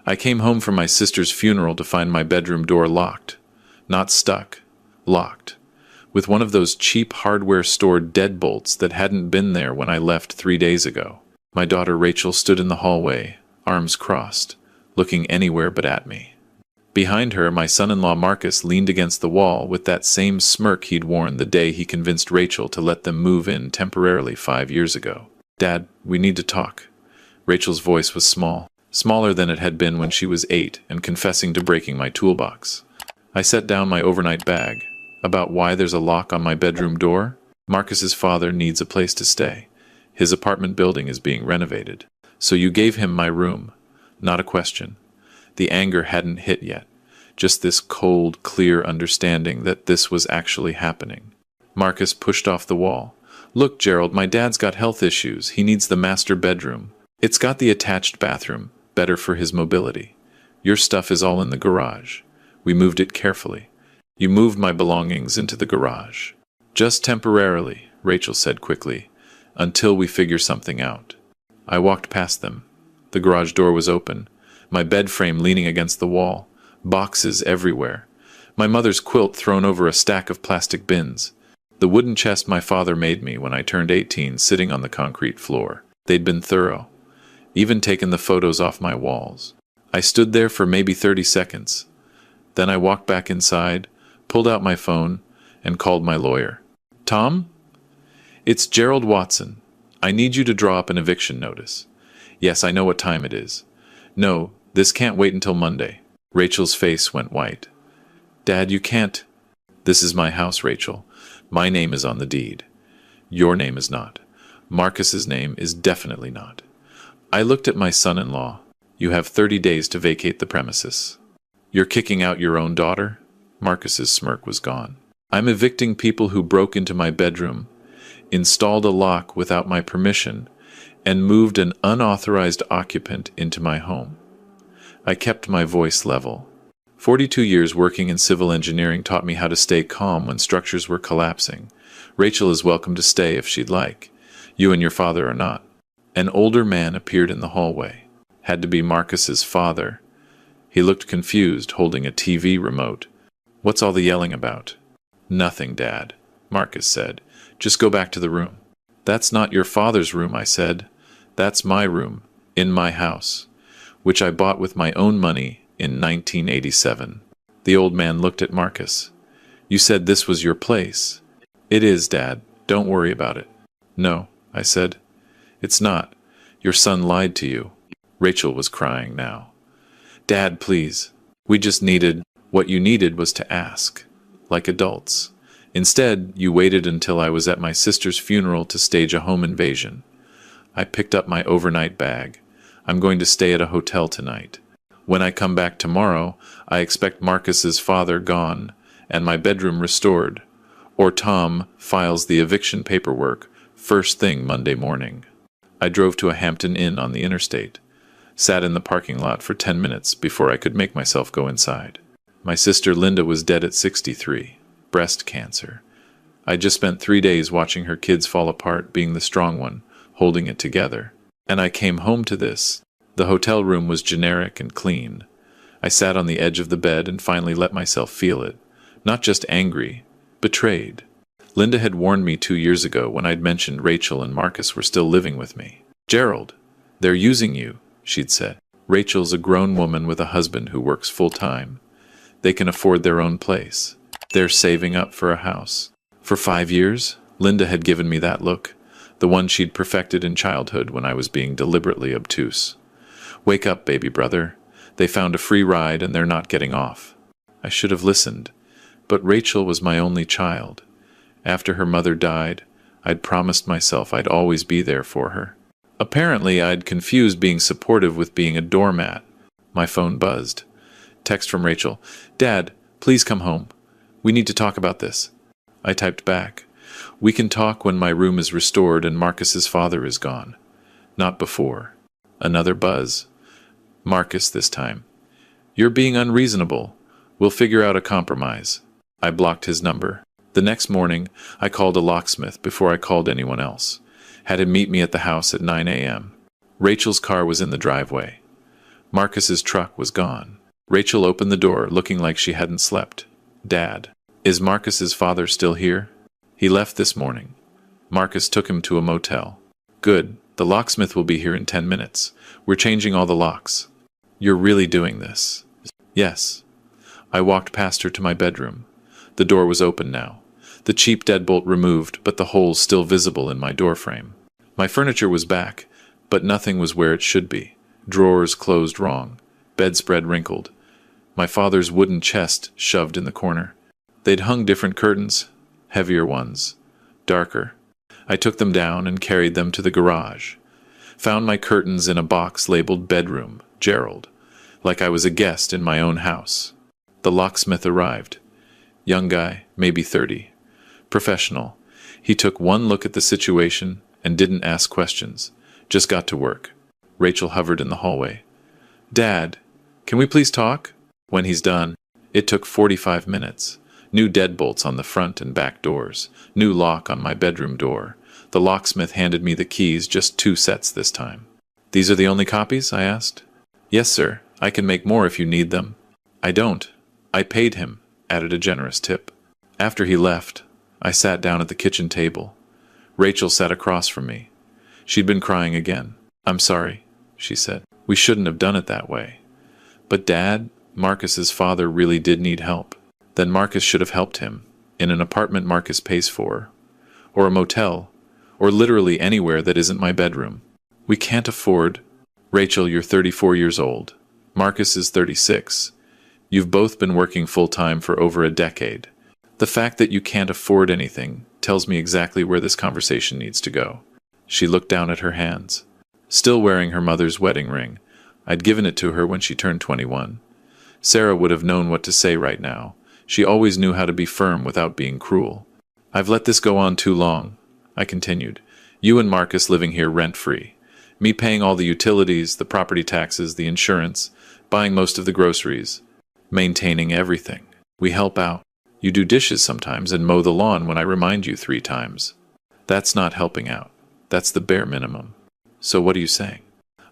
I came home from my sister's funeral to find my bedroom door locked. Not stuck. Locked. With one of those cheap hardware store deadbolts that hadn't been there when I left 3 days ago. My daughter Rachel stood in the hallway, arms crossed, looking anywhere but at me. Behind her, my son-in-law Marcus leaned against the wall with that same smirk he'd worn the day he convinced Rachel to let them move in temporarily 5 years ago. "Dad, we need to talk." Rachel's voice was small, smaller than it had been when she was 8 and confessing to breaking my toolbox. I set down my overnight bag. About why there's a lock on my bedroom door? Marcus's father needs a place to stay. His apartment building is being renovated. So you gave him my room. Not a question. The anger hadn't hit yet. Just this cold, clear understanding that this was actually happening. Marcus pushed off the wall. "Look, Gerald, my dad's got health issues. He needs the master bedroom. It's got the attached bathroom, better for his mobility. Your stuff is all in the garage. We moved it carefully. You moved my belongings into the garage." "Just temporarily," Rachel said quickly, "until we figure something out." I walked past them. The garage door was open, my bed frame leaning against the wall, boxes everywhere, my mother's quilt thrown over a stack of plastic bins, the wooden chest my father made me when I turned 18 sitting on the concrete floor. They'd been thorough, even taken the photos off my walls. I stood there for maybe 30 seconds. Then I walked back inside, pulled out my phone, and called my lawyer. "Tom? It's Gerald Watson. I need you to draw up an eviction notice. Yes, I know what time it is. No, this can't wait until Monday." Rachel's face went white. "Dad, you can't." "This is my house, Rachel. My name is on the deed. Your name is not. Marcus's name is definitely not." I looked at my son-in-law. "You have 30 days to vacate the premises." "You're kicking out your own daughter?" Marcus's smirk was gone. "I'm evicting people who broke into my bedroom, installed a lock without my permission, and moved an unauthorized occupant into my home." I kept my voice level. 42 years working in civil engineering taught me how to stay calm when structures were collapsing. Rachel is welcome to stay if she'd like. You and your father are not. An older man appeared in the hallway. Had to be Marcus's father. He looked confused, holding a TV remote. "What's all the yelling about?" "Nothing, Dad," Marcus said. "Just go back to the room." "That's not your father's room," I said. "That's my room, in my house, which I bought with my own money in 1987. The old man looked at Marcus. "You said this was your place." "It is, Dad. Don't worry about it." "No," I said. "It's not. Your son lied to you." Rachel was crying now. "Dad, please. We just needed—" "What you needed was to ask, like adults. Instead, you waited until I was at my sister's funeral to stage a home invasion. I picked up my overnight bag. I'm going to stay at a hotel tonight. When I come back tomorrow, I expect Marcus's father gone and my bedroom restored, or Tom files the eviction paperwork first thing Monday morning." I drove to a Hampton Inn on the interstate, sat in the parking lot for 10 minutes before I could make myself go inside. My sister Linda was dead at 63, breast cancer. I just spent 3 days watching her kids fall apart, being the strong one, holding it together. And I came home to this. The hotel room was generic and clean. I sat on the edge of the bed and finally let myself feel it. Not just angry, betrayed. Linda had warned me 2 years ago when I'd mentioned Rachel and Marcus were still living with me. "Gerald, they're using you," she'd said. "Rachel's a grown woman with a husband who works full-time. They can afford their own place. They're saving up for a house." For 5 years, Linda had given me that look, the one she'd perfected in childhood when I was being deliberately obtuse. "Wake up, baby brother. They found a free ride and they're not getting off." I should have listened, but Rachel was my only child. After her mother died, I'd promised myself I'd always be there for her. Apparently, I'd confused being supportive with being a doormat. My phone buzzed. Text from Rachel. "Dad, please come home. We need to talk about this." I typed back. "We can talk when my room is restored and Marcus's father is gone. Not before." Another buzz. Marcus this time. "You're being unreasonable. We'll figure out a compromise." I blocked his number. The next morning, I called a locksmith before I called anyone else. Had him meet me at the house at 9 a.m. Rachel's car was in the driveway. Marcus's truck was gone. Rachel opened the door, looking like she hadn't slept. Dad, is Marcus's father still here? He left this morning. Marcus took him to a motel. Good. The locksmith will be here in 10 minutes. We're changing all the locks. You're really doing this? Yes. I walked past her to my bedroom. The door was open now. The cheap deadbolt removed, but the holes still visible in my doorframe. My furniture was back, but nothing was where it should be. Drawers closed wrong. Bedspread wrinkled. My father's wooden chest shoved in the corner. They'd hung different curtains, heavier ones, darker. I took them down and carried them to the garage. Found my curtains in a box labeled Bedroom, Gerald, like I was a guest in my own house. The locksmith arrived. Young guy, maybe 30. Professional. He took one look at the situation and didn't ask questions. Just got to work. Rachel hovered in the hallway. Dad, can we please talk? When he's done, it took 45 minutes. New deadbolts on the front and back doors. New lock on my bedroom door. The locksmith handed me the keys, just 2 sets this time. These are the only copies? I asked. Yes, sir. I can make more if you need them. I don't. I paid him, added a generous tip. After he left, I sat down at the kitchen table. Rachel sat across from me. She'd been crying again. I'm sorry, she said. We shouldn't have done it that way. But Dad, Marcus's father really did need help. Then Marcus should have helped him, in an apartment Marcus pays for, or a motel, or literally anywhere that isn't my bedroom. We can't afford. Rachel, you're 34 years old. Marcus is 36. You've both been working full-time for over a decade. The fact that you can't afford anything tells me exactly where this conversation needs to go. She looked down at her hands. Still wearing her mother's wedding ring. I'd given it to her when she turned 21. Sarah would have known what to say right now. She always knew how to be firm without being cruel. I've let this go on too long, I continued. You and Marcus living here rent-free. Me paying all the utilities, the property taxes, the insurance, buying most of the groceries, maintaining everything. We help out. You do dishes sometimes and mow the lawn when I remind you 3 times. That's not helping out. That's the bare minimum. So what are you saying?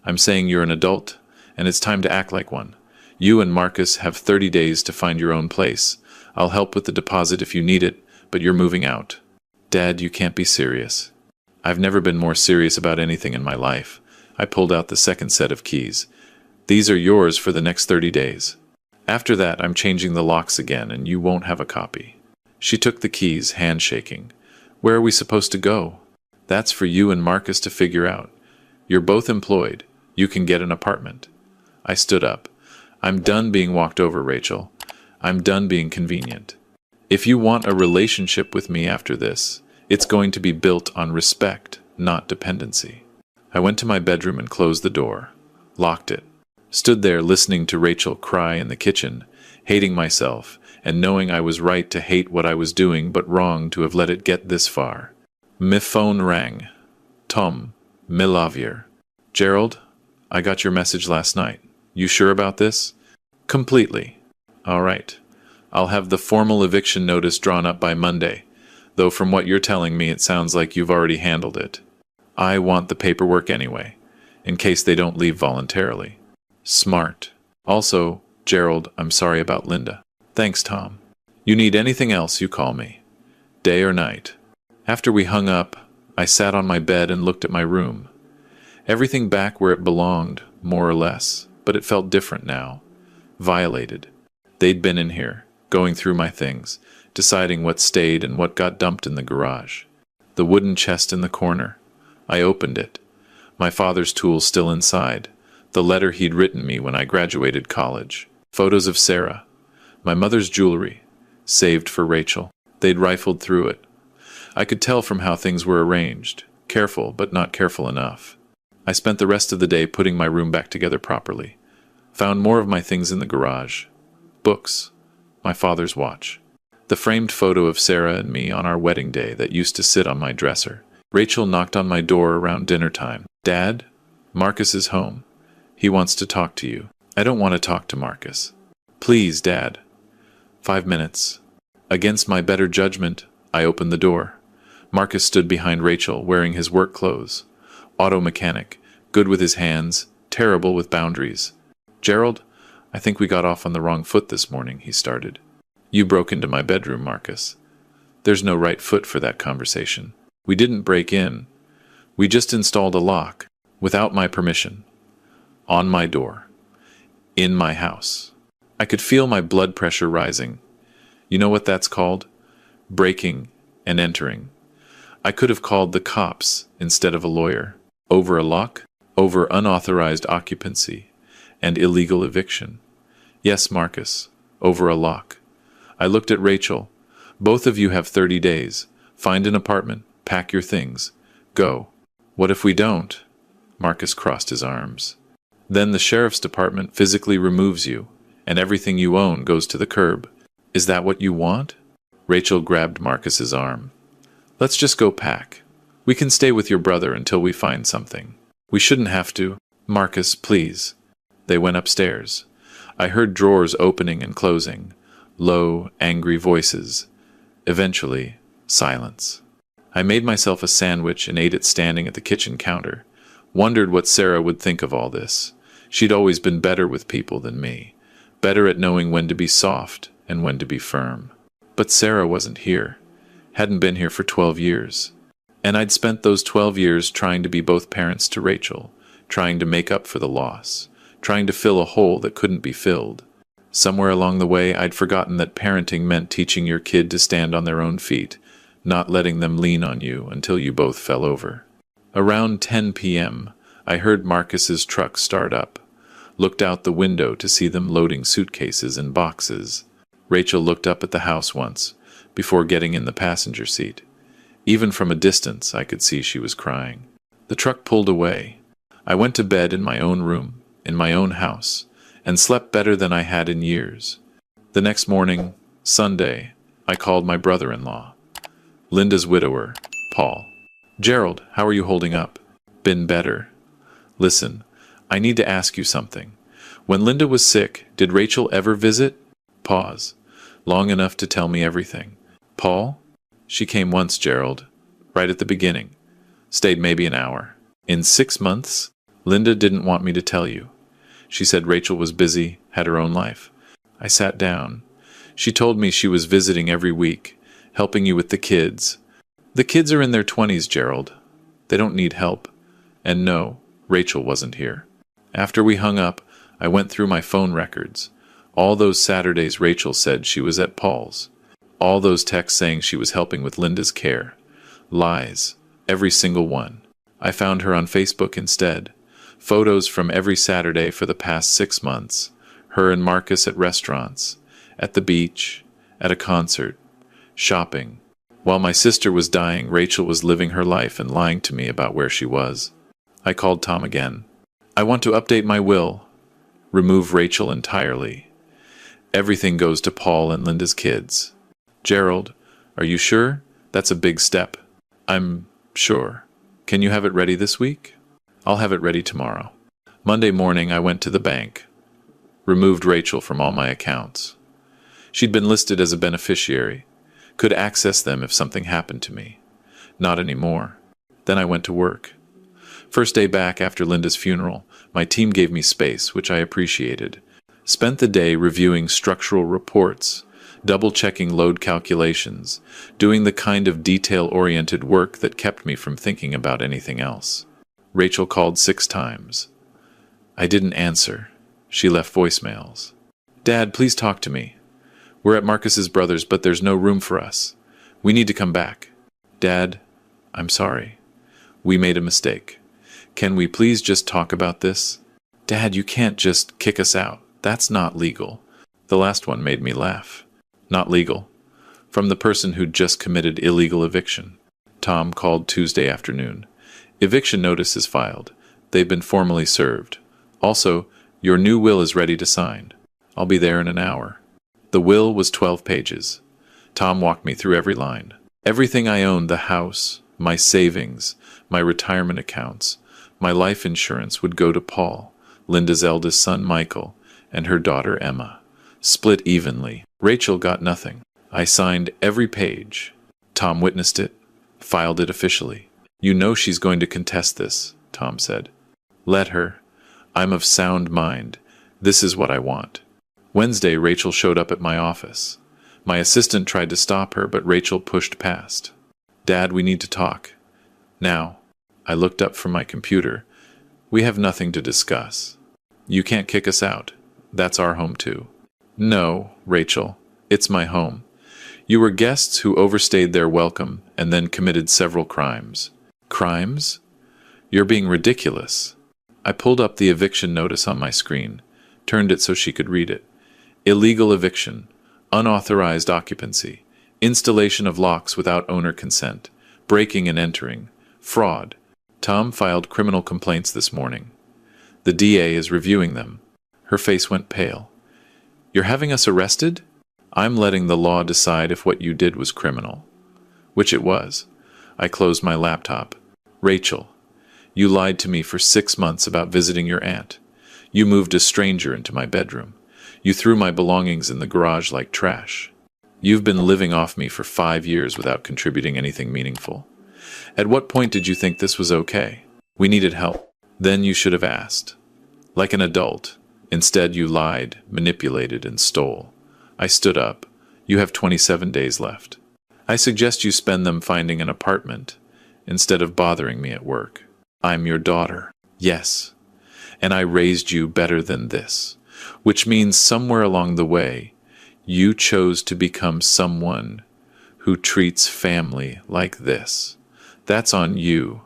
I'm saying you're an adult, and it's time to act like one. You and Marcus have 30 days to find your own place. I'll help with the deposit if you need it, but you're moving out. Dad, you can't be serious. I've never been more serious about anything in my life. I pulled out the second set of keys. These are yours for the next 30 days. After that, I'm changing the locks again, and you won't have a copy. She took the keys, handshaking. Where are we supposed to go? That's for you and Marcus to figure out. You're both employed. You can get an apartment. I stood up. I'm done being walked over, Rachel. I'm done being convenient. If you want a relationship with me after this, it's going to be built on respect, not dependency. I went to my bedroom and closed the door, locked it, stood there listening to Rachel cry in the kitchen, hating myself and knowing I was right to hate what I was doing but wrong to have let it get this far. My phone rang. Tom, me lavier. Gerald, I got your message last night. You sure about this? Completely. All right. I'll have the formal eviction notice drawn up by Monday, though from what you're telling me it sounds like you've already handled it. I want the paperwork anyway, in case they don't leave voluntarily. Smart. Also, Gerald, I'm sorry about Linda. Thanks, Tom. You need anything else, you call me. Day or night. After we hung up, I sat on my bed and looked at my room. Everything back where it belonged, more or less, but it felt different now. Violated. They'd been in here, going through my things, deciding what stayed and what got dumped in the garage. The wooden chest in the corner. I opened it. My father's tools still inside. The letter he'd written me when I graduated college. Photos of Sarah. My mother's jewelry. Saved for Rachel. They'd rifled through it. I could tell from how things were arranged. Careful, but not careful enough. I spent the rest of the day putting my room back together properly. Found more of my things in the garage. Books. My father's watch. The framed photo of Sarah and me on our wedding day that used to sit on my dresser. Rachel knocked on my door around dinner time. Dad, Marcus is home. He wants to talk to you. I don't want to talk to Marcus. Please, Dad. 5 minutes. Against my better judgment, I opened the door. Marcus stood behind Rachel, wearing his work clothes. Auto mechanic, good with his hands, terrible with boundaries. Gerald, I think we got off on the wrong foot this morning, he started. You broke into my bedroom, Marcus. There's no right foot for that conversation. We didn't break in. We just installed a lock, without my permission, on my door, in my house. I could feel my blood pressure rising. You know what that's called? Breaking and entering. I could have called the cops instead of a lawyer. Over a lock, over unauthorized occupancy, and illegal eviction. Yes, Marcus, over a lock. I looked at Rachel. Both of you have 30 days. Find an apartment, pack your things, go. What if we don't? Marcus crossed his arms. Then the sheriff's department physically removes you, and everything you own goes to the curb. Is that what you want? Rachel grabbed Marcus's arm. Let's just go pack. We can stay with your brother until we find something. We shouldn't have to. Marcus, please. They went upstairs. I heard drawers opening and closing, low, angry voices. Eventually, silence. I made myself a sandwich and ate it standing at the kitchen counter. Wondered what Sarah would think of all this. She'd always been better with people than me. Better at knowing when to be soft and when to be firm. But Sarah wasn't here. Hadn't been here for 12 years. And I'd spent those 12 years trying to be both parents to Rachel, trying to make up for the loss, trying to fill a hole that couldn't be filled. Somewhere along the way, I'd forgotten that parenting meant teaching your kid to stand on their own feet, not letting them lean on you until you both fell over. Around 10 p.m., I heard Marcus's truck start up, looked out the window to see them loading suitcases and boxes. Rachel looked up at the house once, before getting in the passenger seat. Even from a distance, I could see she was crying. The truck pulled away. I went to bed in my own room, in my own house, and slept better than I had in years. The next morning, Sunday, I called my brother-in-law, Linda's widower, Paul. Gerald, how are you holding up? Been better. Listen, I need to ask you something. When Linda was sick, did Rachel ever visit? Pause. Long enough to tell me everything. Paul? She came once, Gerald. Right at the beginning. Stayed maybe an hour. In 6 months? Linda didn't want me to tell you. She said Rachel was busy, had her own life. I sat down. She told me she was visiting every week, helping you with the kids. The kids are in their 20s, Gerald. They don't need help. And no, Rachel wasn't here. After we hung up, I went through my phone records. All those Saturdays Rachel said she was at Paul's. All those texts saying she was helping with Linda's care. Lies. Every single one. I found her on Facebook instead. Photos from every Saturday for the past 6 months. Her and Marcus at restaurants, at the beach, at a concert, shopping. While my sister was dying, Rachel was living her life and lying to me about where she was. I called Tom again. I want to update my will. Remove Rachel entirely. Everything goes to Paul and Linda's kids. Gerald, are you sure? That's a big step. I'm sure. Can you have it ready this week? I'll have it ready tomorrow. Monday morning, I went to the bank. Removed Rachel from all my accounts. She'd been listed as a beneficiary. Could access them if something happened to me. Not anymore. Then I went to work. First day back after Linda's funeral, my team gave me space, which I appreciated. Spent the day reviewing structural reports, double-checking load calculations, doing the kind of detail-oriented work that kept me from thinking about anything else. Rachel called 6 times. I didn't answer. She left voicemails. Dad, please talk to me. We're at Marcus's brother's, but there's no room for us. We need to come back. Dad, I'm sorry. We made a mistake. Can we please just talk about this? Dad, you can't just kick us out. That's not legal. The last one made me laugh. Not legal. From the person who'd just committed illegal eviction. Tom called Tuesday afternoon. Eviction notice is filed. They've been formally served. Also, your new will is ready to sign. I'll be there in an hour. The will was 12 pages. Tom walked me through every line. Everything I owned, the house, my savings, my retirement accounts, my life insurance would go to Paul, Linda's eldest son Michael, and her daughter Emma. Split evenly. Rachel got nothing. I signed every page. Tom witnessed it, filed it officially. You know she's going to contest this, Tom said. Let her. I'm of sound mind. This is what I want. Wednesday, Rachel showed up at my office. My assistant tried to stop her, but Rachel pushed past. Dad, we need to talk. Now. I looked up from my computer. We have nothing to discuss. You can't kick us out. That's our home too. No, Rachel. It's my home. You were guests who overstayed their welcome and then committed several crimes. Crimes? You're being ridiculous. I pulled up the eviction notice on my screen, turned it so she could read it. Illegal eviction, unauthorized occupancy, installation of locks without owner consent, breaking and entering, fraud. Tom filed criminal complaints this morning. The DA is reviewing them. Her face went pale. You're having us arrested? I'm letting the law decide if what you did was criminal. Which it was. I closed my laptop. Rachel, you lied to me for 6 months about visiting your aunt. You moved a stranger into my bedroom. You threw my belongings in the garage like trash. You've been living off me for 5 years without contributing anything meaningful. At what point did you think this was okay? We needed help. Then you should have asked. Like an adult. Instead, you lied, manipulated, and stole. I stood up. You have 27 days left. I suggest you spend them finding an apartment, instead of bothering me at work. I'm your daughter. Yes. And I raised you better than this. Which means somewhere along the way, you chose to become someone who treats family like this. That's on you,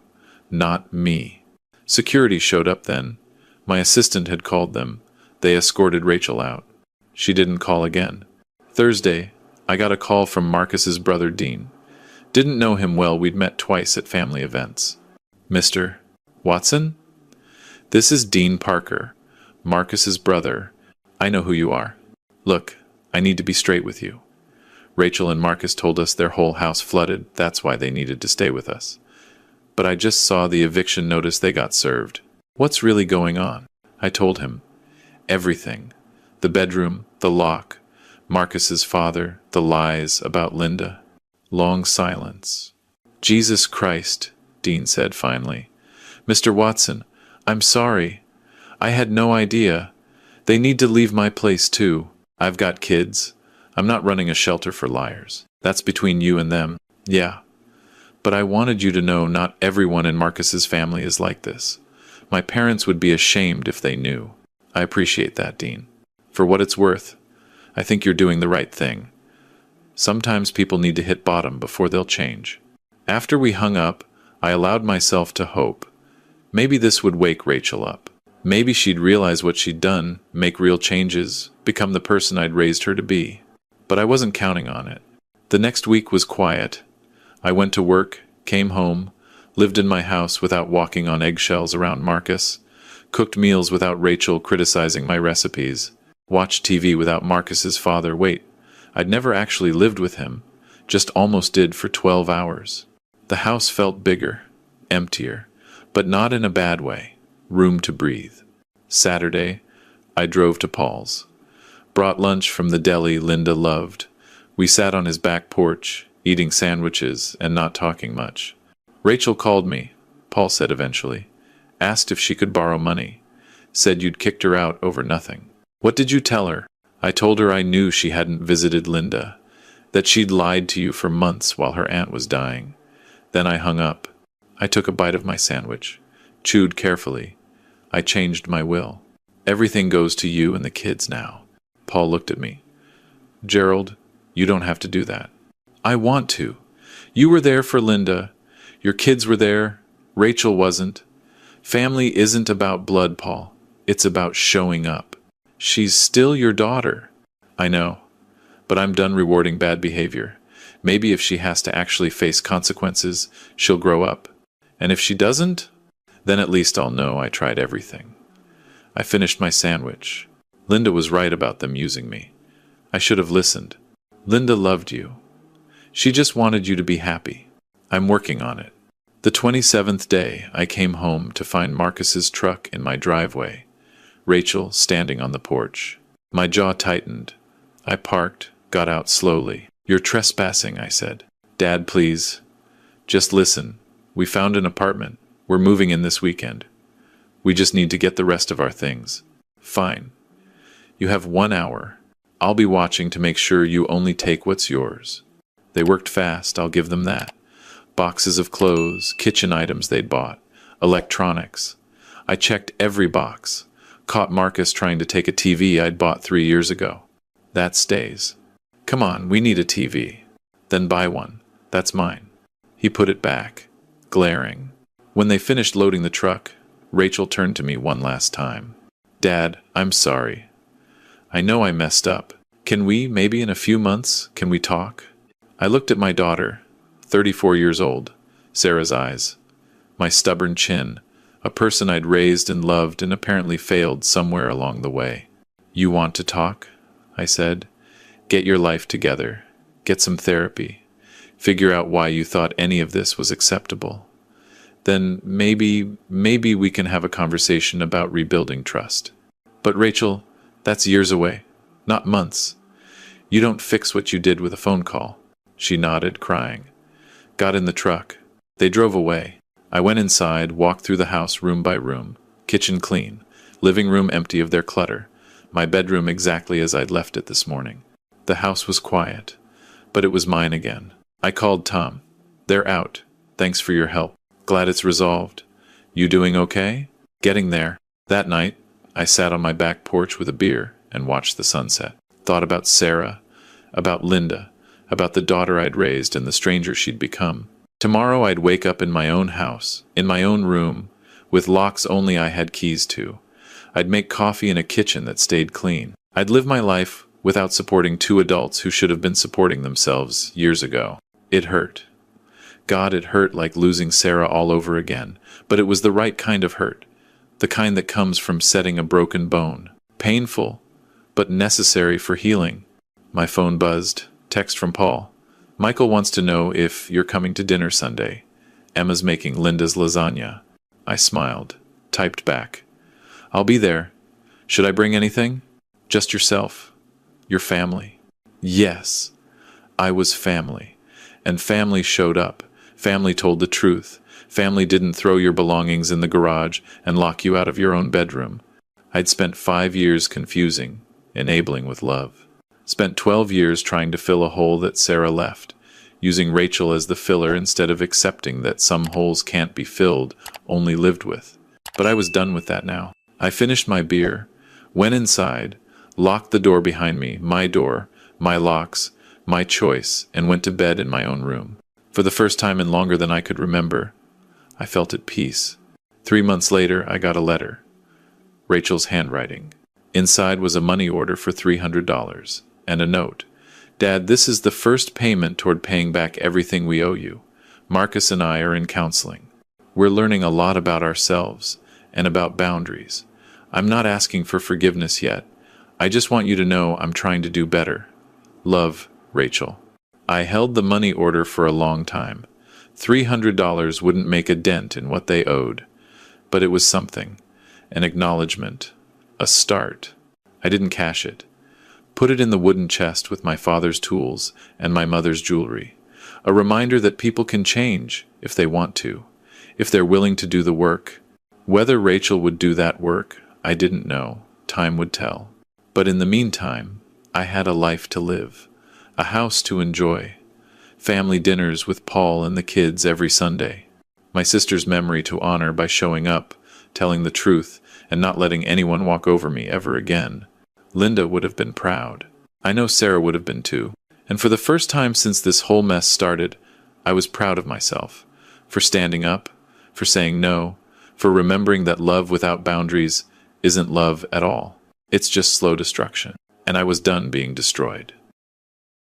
not me. Security showed up then. My assistant had called them. They escorted Rachel out. She didn't call again. Thursday, I got a call from Marcus's brother Dean. Didn't know him well, we'd met twice at family events. Mr. Watson? This is Dean Parker, Marcus's brother. I know who you are. Look, I need to be straight with you. Rachel and Marcus told us their whole house flooded, that's why they needed to stay with us. But I just saw the eviction notice they got served. What's really going on? I told him. Everything. The bedroom, the lock, Marcus's father, the lies about Linda. Long silence. Jesus Christ, Dean said finally. Mr. Watson, I'm sorry. I had no idea. They need to leave my place too. I've got kids. I'm not running a shelter for liars. That's between you and them. Yeah. But I wanted you to know not everyone in Marcus's family is like this. My parents would be ashamed if they knew. I appreciate that, Dean. For what it's worth, I think you're doing the right thing. Sometimes people need to hit bottom before they'll change. After we hung up, I allowed myself to hope. Maybe this would wake Rachel up. Maybe she'd realize what she'd done, make real changes, become the person I'd raised her to be. But I wasn't counting on it. The next week was quiet. I went to work, came home, lived in my house without walking on eggshells around Marcus, cooked meals without Rachel criticizing my recipes, watched TV without Marcus's father. Wait, I'd never actually lived with him, just almost did for 12 hours. The house felt bigger, emptier, but not in a bad way. Room to breathe. Saturday, I drove to Paul's. Brought lunch from the deli Linda loved. We sat on his back porch, eating sandwiches and not talking much. Rachel called me, Paul said eventually. Asked if she could borrow money. Said you'd kicked her out over nothing. What did you tell her? I told her I knew she hadn't visited Linda, that she'd lied to you for months while her aunt was dying. Then I hung up. I took a bite of my sandwich, chewed carefully. I changed my will. Everything goes to you and the kids now. Paul looked at me. Gerald, you don't have to do that. I want to. You were there for Linda. Your kids were there. Rachel wasn't. Family isn't about blood, Paul. It's about showing up. She's still your daughter. I know. But I'm done rewarding bad behavior. Maybe if she has to actually face consequences, she'll grow up. And if she doesn't, then at least I'll know I tried everything. I finished my sandwich. Linda was right about them using me. I should have listened. Linda loved you. She just wanted you to be happy. I'm working on it. The 27th day, I came home to find Marcus's truck in my driveway. Rachel standing on the porch. My jaw tightened. I parked, got out slowly. You're trespassing, I said. Dad, please. Just listen. We found an apartment. We're moving in this weekend. We just need to get the rest of our things. Fine. You have 1 hour. I'll be watching to make sure you only take what's yours. They worked fast, I'll give them that. Boxes of clothes, kitchen items they'd bought, electronics. I checked every box. Caught Marcus trying to take a TV I'd bought 3 years ago. That stays. Come on, we need a TV. Then buy one. That's mine. He put it back, glaring. When they finished loading the truck, Rachel turned to me one last time. Dad, I'm sorry. I know I messed up. Can we, maybe in a few months, can we talk? I looked at my daughter, 34 years old, Sarah's eyes, my stubborn chin, a person I'd raised and loved and apparently failed somewhere along the way. You want to talk? I said. Get your life together. Get some therapy. Figure out why you thought any of this was acceptable. Then maybe we can have a conversation about rebuilding trust. But Rachel, that's years away, not months. You don't fix what you did with a phone call. She nodded, crying. Got in the truck. They drove away. I went inside, walked through the house room by room, kitchen clean, living room empty of their clutter, my bedroom exactly as I'd left it this morning. The house was quiet, but it was mine again. I called Tom. They're out. Thanks for your help. Glad it's resolved. You doing okay? Getting there. That night, I sat on my back porch with a beer and watched the sunset. Thought about Sarah, about Linda, about the daughter I'd raised and the stranger she'd become. Tomorrow I'd wake up in my own house, in my own room, with locks only I had keys to. I'd make coffee in a kitchen that stayed clean. I'd live my life without supporting two adults who should have been supporting themselves years ago. It hurt. God, it hurt like losing Sarah all over again, but it was the right kind of hurt, the kind that comes from setting a broken bone. Painful, but necessary for healing. My phone buzzed. Text from Paul. Michael wants to know if you're coming to dinner Sunday. Emma's making Linda's lasagna. I smiled. Typed back. I'll be there. Should I bring anything? Just yourself. Your family. Yes, I was family. And family showed up. Family told the truth. Family didn't throw your belongings in the garage and lock you out of your own bedroom. I'd spent 5 years confusing, enabling with love. Spent 12 years trying to fill a hole that Sarah left, using Rachel as the filler instead of accepting that some holes can't be filled, only lived with. But I was done with that now. I finished my beer, went inside, locked the door behind me, my door, my locks, my choice, and went to bed in my own room. For the first time in longer than I could remember, I felt at peace. 3 months later, I got a letter. Rachel's handwriting. Inside was a money order for $300 and a note. Dad, this is the first payment toward paying back everything we owe you. Marcus and I are in counseling. We're learning a lot about ourselves and about boundaries. I'm not asking for forgiveness yet. I just want you to know I'm trying to do better. Love, Rachel. I held the money order for a long time. $300 wouldn't make a dent in what they owed, but it was something, an acknowledgement, a start. I didn't cash it. Put it in the wooden chest with my father's tools and my mother's jewelry. A reminder that people can change if they want to, if they're willing to do the work. Whether Rachel would do that work, I didn't know. Time would tell. But in the meantime, I had a life to live, a house to enjoy, family dinners with Paul and the kids every Sunday, my sister's memory to honor by showing up, telling the truth, and not letting anyone walk over me ever again. Linda would have been proud. I know Sarah would have been too. And for the first time since this whole mess started, I was proud of myself. For standing up, for saying no, for remembering that love without boundaries isn't love at all. It's just slow destruction. And I was done being destroyed.